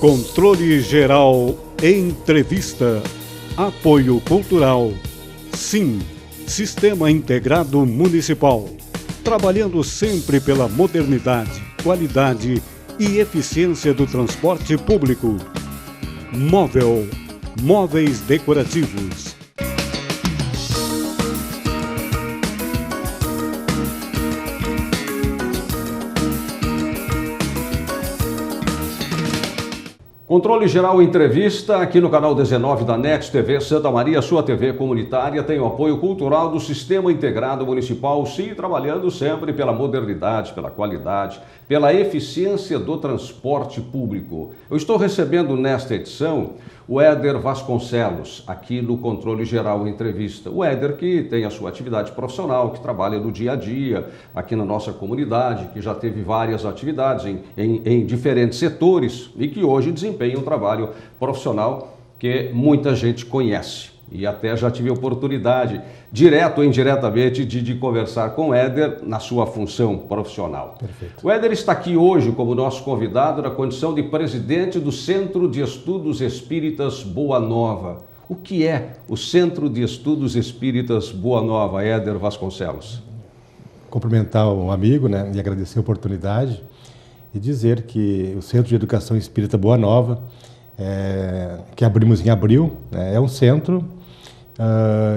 Controle Geral Entrevista. Apoio Cultural. Sim, Sistema Integrado Municipal. Trabalhando sempre pela modernidade, qualidade e eficiência do transporte público. Móvel. Móveis decorativos. Controle Geral Entrevista, aqui no canal 19 da NET TV Santa Maria, sua TV comunitária, tem o apoio cultural do Sistema Integrado Municipal, sim, trabalhando sempre pela modernidade, pela qualidade, pela eficiência do transporte público. Eu estou recebendo nesta edição o Éder Vasconcelos, aqui no Controle Geral Entrevista. O Éder que tem a sua atividade profissional, que trabalha no dia a dia, aqui na nossa comunidade, que já teve várias atividades em diferentes setores e que hoje desempenha um trabalho profissional que muita gente conhece. E até já tive a oportunidade, direto ou indiretamente, de conversar com o Éder na sua função profissional. Perfeito. O Éder está aqui hoje como nosso convidado na condição de presidente do Centro de Estudos Espíritas Boa Nova. O que é o Centro de Estudos Espíritas Boa Nova, Éder Vasconcelos? Cumprimentar o amigo, né, e agradecer a oportunidade e dizer que o Centro de Educação Espírita Boa Nova, que abrimos em abril, é um centro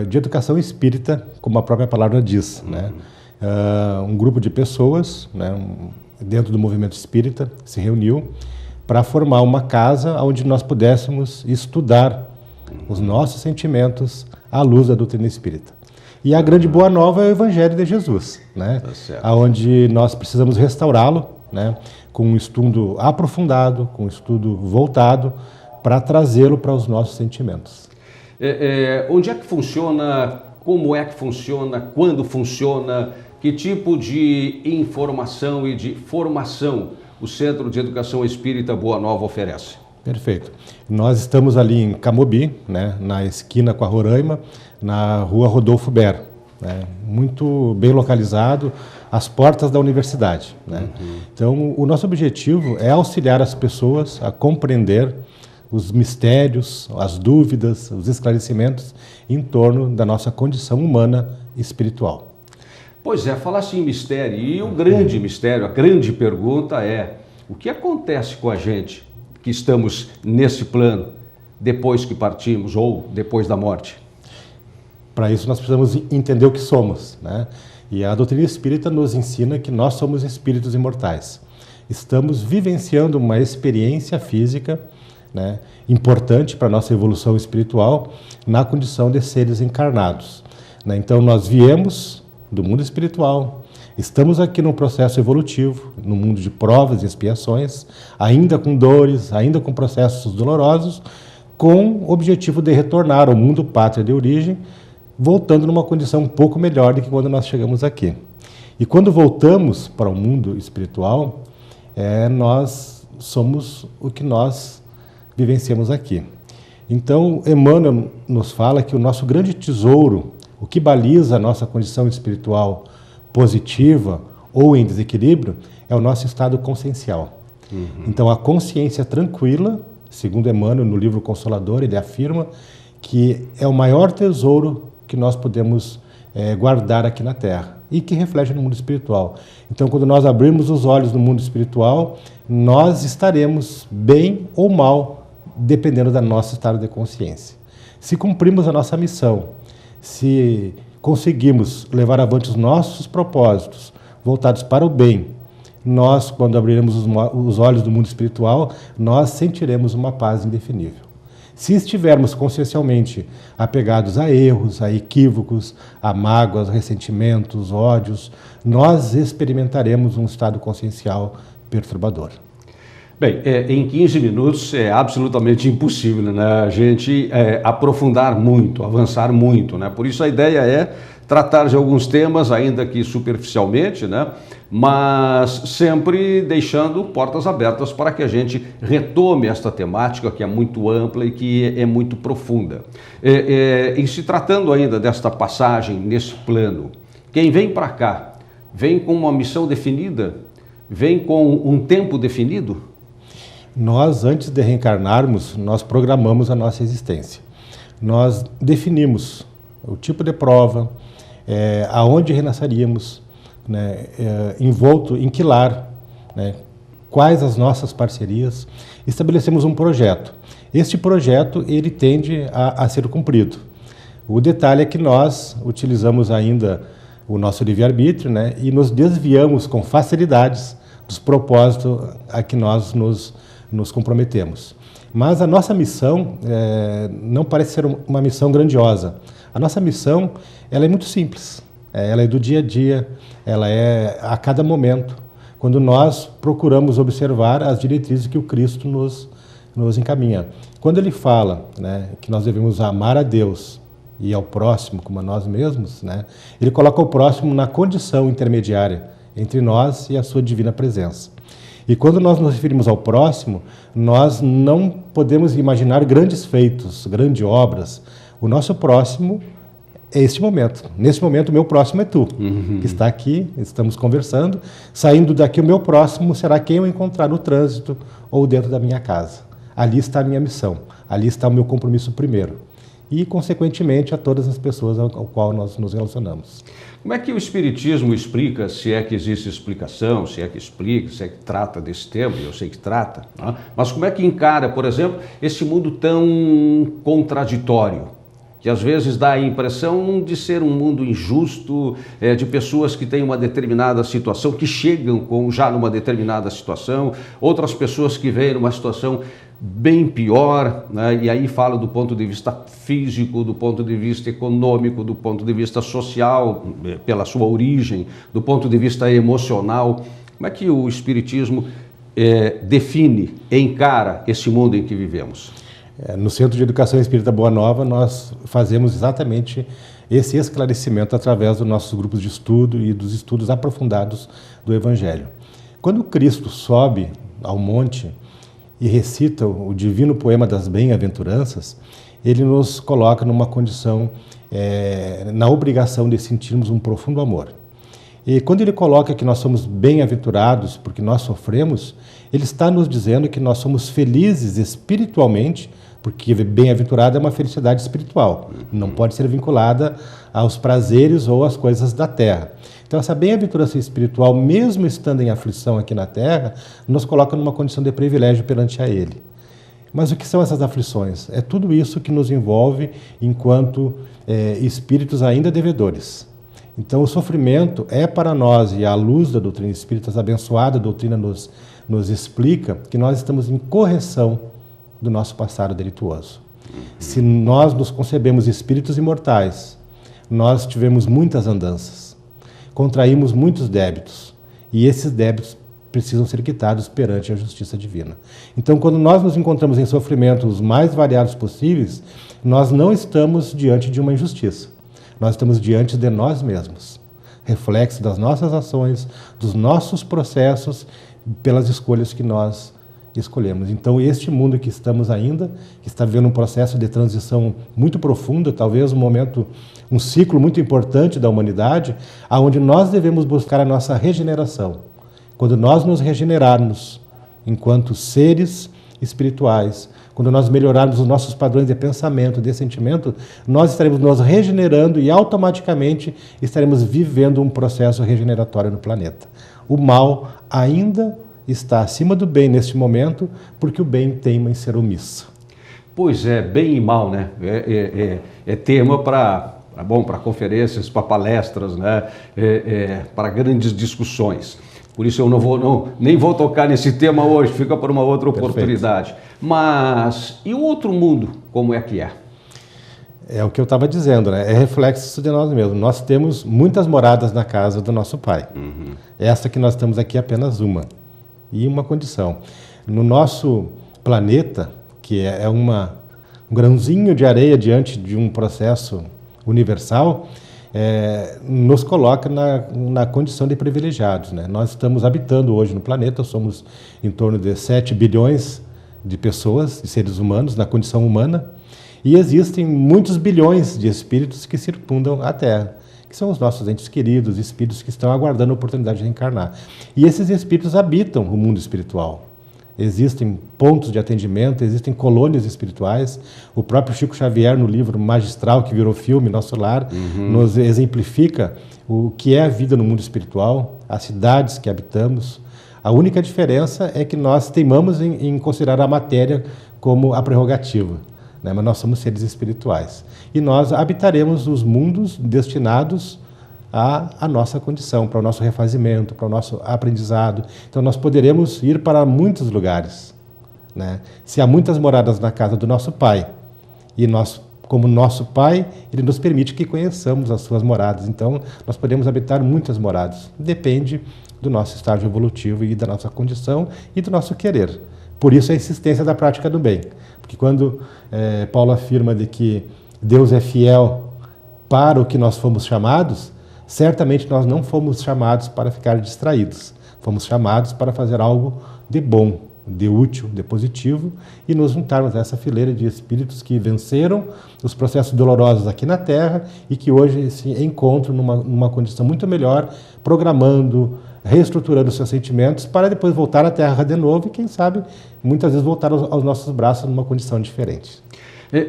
de educação espírita, como a própria palavra diz, né? Um grupo de pessoas, né, dentro do movimento espírita se reuniu para formar uma casa onde nós pudéssemos estudar os nossos sentimentos à luz da doutrina espírita. E a grande boa nova é o Evangelho de Jesus, né? Onde nós precisamos restaurá-lo, né, com um estudo aprofundado, com um estudo voltado para trazê-lo para os nossos sentimentos. Onde é que funciona, como é que funciona, quando funciona, que tipo de informação e de formação o Centro de Educação Espírita Boa Nova oferece? Perfeito. Nós estamos ali em Camobi, né, na esquina com a Roraima, na rua Rodolfo Ber, né, muito bem localizado, às portas da universidade, né? Então, o nosso objetivo é auxiliar as pessoas a compreender os mistérios, as dúvidas, os esclarecimentos em torno da nossa condição humana e espiritual. Pois é, falasse em mistério, e o grande mistério, a grande pergunta é: o que acontece com a gente que estamos nesse plano depois que partimos ou depois da morte? Para isso nós precisamos entender o que somos, né? E a doutrina espírita nos ensina que nós somos espíritos imortais. Estamos vivenciando uma experiência física, né, importante para a nossa evolução espiritual na condição de seres encarnados, né? Então nós viemos do mundo espiritual, estamos aqui num processo evolutivo, no mundo de provas e expiações, ainda com dores, ainda com processos dolorosos, com o objetivo de retornar ao mundo pátria de origem, voltando numa condição um pouco melhor do que quando nós chegamos aqui. E quando voltamos para o mundo espiritual, nós somos o que nós vivenciamos aqui. Então, Emmanuel nos fala que o nosso grande tesouro, o que baliza a nossa condição espiritual positiva ou em desequilíbrio, é o nosso estado consciencial. Então, a consciência tranquila, segundo Emmanuel no livro Consolador, ele afirma que é o maior tesouro que nós podemos guardar aqui na Terra e que reflete no mundo espiritual. Então, quando nós abrirmos os olhos no mundo espiritual, nós estaremos bem ou mal, dependendo da nosso estado de consciência. Se cumprimos a nossa missão, se conseguimos levar avante os nossos propósitos voltados para o bem, nós, quando abriremos os olhos do mundo espiritual, nós sentiremos uma paz indefinível. Se estivermos consciencialmente apegados a erros, a equívocos, a mágoas, ressentimentos, ódios, nós experimentaremos um estado consciencial perturbador. Bem, em 15 minutos é absolutamente impossível, né, a gente aprofundar muito, avançar muito, né? Por isso a ideia é tratar de alguns temas, ainda que superficialmente, né, mas sempre deixando portas abertas para que a gente retome esta temática que é muito ampla e que é muito profunda. Em se tratando ainda desta passagem nesse plano, quem vem para cá vem com uma missão definida? Vem com um tempo definido? Nós, antes de reencarnarmos, nós programamos a nossa existência. Nós definimos o tipo de prova, aonde renasceríamos, né, envolto em que lar, né, quais as nossas parcerias. Estabelecemos um projeto. Este projeto, ele tende a ser cumprido. O detalhe é que nós utilizamos ainda o nosso livre-arbítrio, né, e nos desviamos com facilidades dos propósitos a que nós nos comprometemos. Mas a nossa missão não parece ser uma missão grandiosa. A nossa missão, ela é muito simples. Ela é do dia a dia, ela é a cada momento, quando nós procuramos observar as diretrizes que o Cristo nos encaminha. Quando ele fala, né, que nós devemos amar a Deus e ao próximo como a nós mesmos, né, ele coloca o próximo na condição intermediária entre nós e a sua divina presença. E quando nós nos referimos ao próximo, nós não podemos imaginar grandes feitos, grandes obras. O nosso próximo é este momento. Nesse momento, o meu próximo é tu, que está aqui, estamos conversando. Saindo daqui, o meu próximo será quem eu encontrar no trânsito ou dentro da minha casa. Ali está a minha missão, ali está o meu compromisso primeiro. E, consequentemente, a todas as pessoas ao qual nós nos relacionamos. Como é que o Espiritismo explica, se é que existe explicação, se é que explica, se é que trata desse tema, eu sei que trata, né? Mas como é que encara, por exemplo, esse mundo tão contraditório, que às vezes dá a impressão de ser um mundo injusto, de pessoas que têm uma determinada situação, que chegam já numa determinada situação, outras pessoas que veem numa situação bem pior, né? E aí falo do ponto de vista físico, do ponto de vista econômico, do ponto de vista social, pela sua origem, do ponto de vista emocional. Como é que o Espiritismo define, encara esse mundo em que vivemos? No Centro de Educação Espírita Boa Nova, nós fazemos exatamente esse esclarecimento através dos nossos grupos de estudo e dos estudos aprofundados do Evangelho. Quando Cristo sobe ao monte e recita o divino poema das bem-aventuranças, ele nos coloca numa condição, na obrigação de sentirmos um profundo amor. E quando ele coloca que nós somos bem-aventurados porque nós sofremos, ele está nos dizendo que nós somos felizes espiritualmente, porque bem-aventurado é uma felicidade espiritual, não pode ser vinculada aos prazeres ou às coisas da terra. Então, essa bem-aventurança espiritual, mesmo estando em aflição aqui na terra, nos coloca numa condição de privilégio perante a Ele. Mas o que são essas aflições? É tudo isso que nos envolve enquanto espíritos ainda devedores. Então, o sofrimento é para nós, e à luz da doutrina espírita, essa abençoada doutrina nos explica que nós estamos em correção do nosso passado delituoso. Se nós nos concebemos espíritos imortais, nós tivemos muitas andanças, contraímos muitos débitos, e esses débitos precisam ser quitados perante a justiça divina. Então, quando nós nos encontramos em sofrimentos os mais variados possíveis, nós não estamos diante de uma injustiça, nós estamos diante de nós mesmos, reflexo das nossas ações, dos nossos processos, pelas escolhas que nós escolhemos. Então, este mundo que estamos ainda, que está vivendo um processo de transição muito profunda, talvez um ciclo muito importante da humanidade, aonde nós devemos buscar a nossa regeneração. Quando nós nos regenerarmos enquanto seres espirituais, quando nós melhorarmos os nossos padrões de pensamento, de sentimento, nós estaremos nos regenerando e automaticamente estaremos vivendo um processo regeneratório no planeta. O mal ainda está acima do bem neste momento, porque o bem teima em ser omisso. Pois é, bem e mal, né? É tema para conferências, para palestras, né? Para grandes discussões. Por isso eu nem vou tocar nesse tema hoje, fica para uma outra oportunidade. Perfeito. Mas, e o outro mundo, como é que é? É o que eu estava dizendo, né? É reflexo de nós mesmos. Nós temos muitas moradas na casa do nosso Pai. Essa que nós estamos aqui é apenas uma. E uma condição. No nosso planeta, que é um grãozinho de areia diante de um processo universal, nos coloca na condição de privilegiados, né? Nós estamos habitando hoje no planeta, somos em torno de 7 bilhões de pessoas, de seres humanos, na condição humana, e existem muitos bilhões de espíritos que circundam a Terra, que são os nossos entes queridos, espíritos que estão aguardando a oportunidade de reencarnar. E esses espíritos habitam o mundo espiritual. existem pontos de atendimento, existem colônias espirituais. O próprio Chico Xavier, no livro magistral que virou filme, Nosso Lar, nos exemplifica o que é a vida no mundo espiritual, as cidades que habitamos. A única diferença é que nós teimamos em considerar a matéria como a prerrogativa, né? Mas nós somos seres espirituais. E nós habitaremos os mundos destinados à nossa condição, para o nosso refazimento, para o nosso aprendizado. Então nós poderemos ir para muitos lugares, né? Se há muitas moradas na casa do nosso Pai, e nós, como nosso Pai, Ele nos permite que conheçamos as suas moradas. Então nós podemos habitar muitas moradas. Depende do nosso estágio evolutivo e da nossa condição e do nosso querer. Por isso a insistência da prática do bem. Porque quando Paulo afirma de que Deus é fiel para o que nós fomos chamados, certamente nós não fomos chamados para ficar distraídos. Fomos chamados para fazer algo de bom, de útil, de positivo, e nos juntarmos a essa fileira de espíritos que venceram os processos dolorosos aqui na Terra e que hoje se encontram numa condição muito melhor, programando, reestruturando seus sentimentos para depois voltar à Terra de novo e, quem sabe, muitas vezes voltar aos nossos braços numa condição diferente.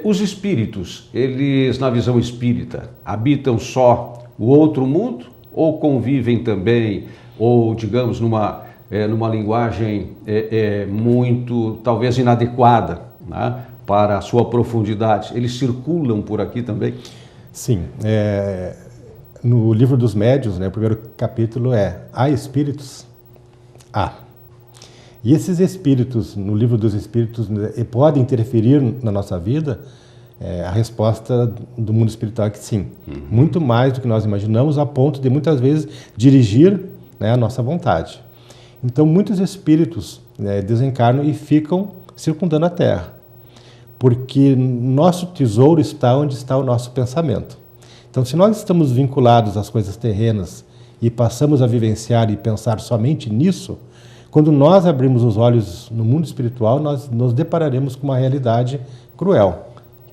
Os espíritos, eles, na visão espírita, habitam só o outro mundo ou convivem também, ou digamos, numa linguagem muito, talvez, inadequada, né, para a sua profundidade? Eles circulam por aqui também? Sim. No livro dos médiuns, né, o primeiro capítulo há espíritos? Há. E esses espíritos, no livro dos espíritos, podem interferir na nossa vida? A resposta do mundo espiritual é que sim. Muito mais do que nós imaginamos, a ponto de muitas vezes dirigir, né, a nossa vontade. Então muitos espíritos, né, desencarnam e ficam circundando a Terra. Porque nosso tesouro está onde está o nosso pensamento. Então, se nós estamos vinculados às coisas terrenas e passamos a vivenciar e pensar somente nisso, quando nós abrimos os olhos no mundo espiritual, nós nos depararemos com uma realidade cruel,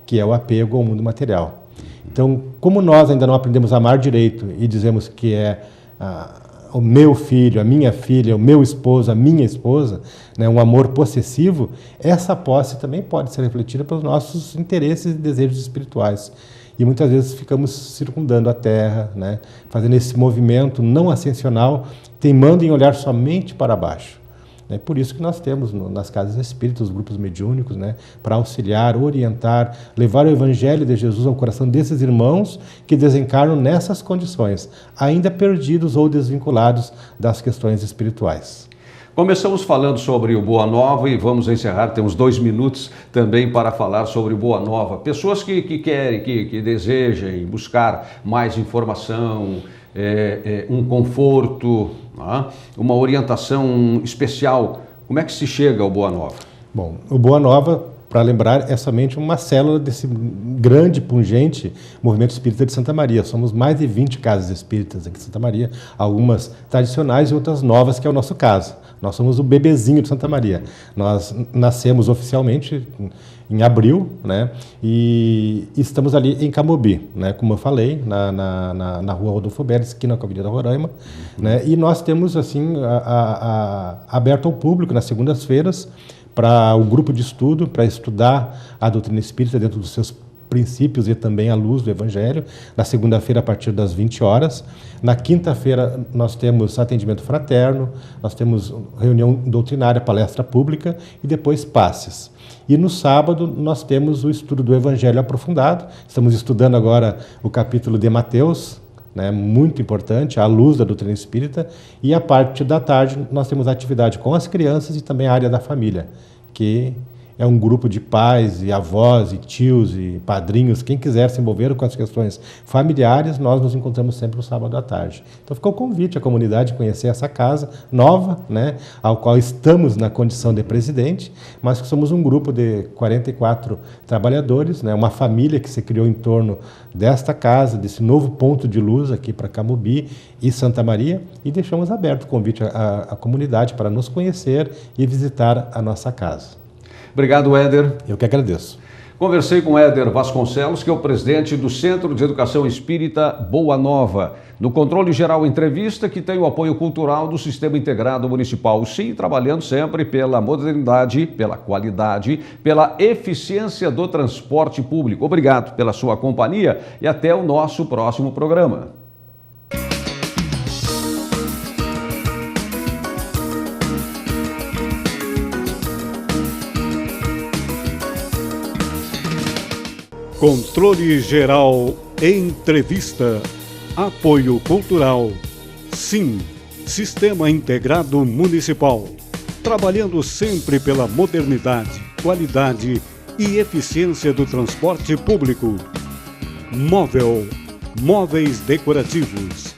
que é o apego ao mundo material. Então, como nós ainda não aprendemos a amar direito e dizemos que é o meu filho, a minha filha, o meu esposo, a minha esposa, né, um amor possessivo, essa posse também pode ser refletida pelos nossos interesses e desejos espirituais. E muitas vezes ficamos circundando a Terra, né, fazendo esse movimento não ascensional, teimando em olhar somente para baixo. É por isso que nós temos nas casas espíritas, os grupos mediúnicos, né, para auxiliar, orientar, levar o Evangelho de Jesus ao coração desses irmãos que desencarnam nessas condições, ainda perdidos ou desvinculados das questões espirituais. Começamos falando sobre o Boa Nova e vamos encerrar, temos 2 minutos também para falar sobre o Boa Nova. Pessoas que querem, que desejem buscar mais informação, um conforto, né? Uma orientação especial, como é que se chega ao Boa Nova? Bom, o Boa Nova, para lembrar, é somente uma célula desse grande, pungente movimento espírita de Santa Maria. Somos mais de 20 casas espíritas aqui em Santa Maria, algumas tradicionais e outras novas, que é o nosso caso. Nós somos o bebezinho de Santa Maria. Nós nascemos oficialmente em abril, né, e estamos ali em Camobi, né, como eu falei, na rua Rodolfo Beres, esquina com a Avenida Roraima, né, e nós temos assim aberto ao público nas segundas-feiras para o grupo de estudo, para estudar a doutrina espírita dentro dos seus princípios e também à luz do Evangelho, na segunda-feira a partir das 20 horas. Na quinta-feira nós temos atendimento fraterno, nós temos reunião doutrinária, palestra pública e depois passes. E no sábado nós temos o estudo do Evangelho aprofundado. Estamos estudando agora o capítulo de Mateus, né, muito importante, à luz da doutrina espírita. E a parte da tarde nós temos a atividade com as crianças e também a área da família, que é um grupo de pais e avós e tios e padrinhos, quem quiser se envolver com as questões familiares, nós nos encontramos sempre no sábado à tarde. Então fica o convite à comunidade conhecer essa casa nova, né, ao qual estamos na condição de presidente, mas que somos um grupo de 44 trabalhadores, né, uma família que se criou em torno desta casa, desse novo ponto de luz aqui para Camobi e Santa Maria, e deixamos aberto o convite à comunidade para nos conhecer e visitar a nossa casa. Obrigado, Éder. Eu que agradeço. Conversei com Éder Vasconcelos, que é o presidente do Centro de Educação Espírita Boa Nova. No Controle Geral Entrevista, que tem o apoio cultural do Sistema Integrado Municipal, sim, trabalhando sempre pela modernidade, pela qualidade, pela eficiência do transporte público. Obrigado pela sua companhia e até o nosso próximo programa. Controle Geral Entrevista. Apoio Cultural. Sim, Sistema Integrado Municipal. Trabalhando sempre pela modernidade, qualidade e eficiência do transporte público. Móveis decorativos.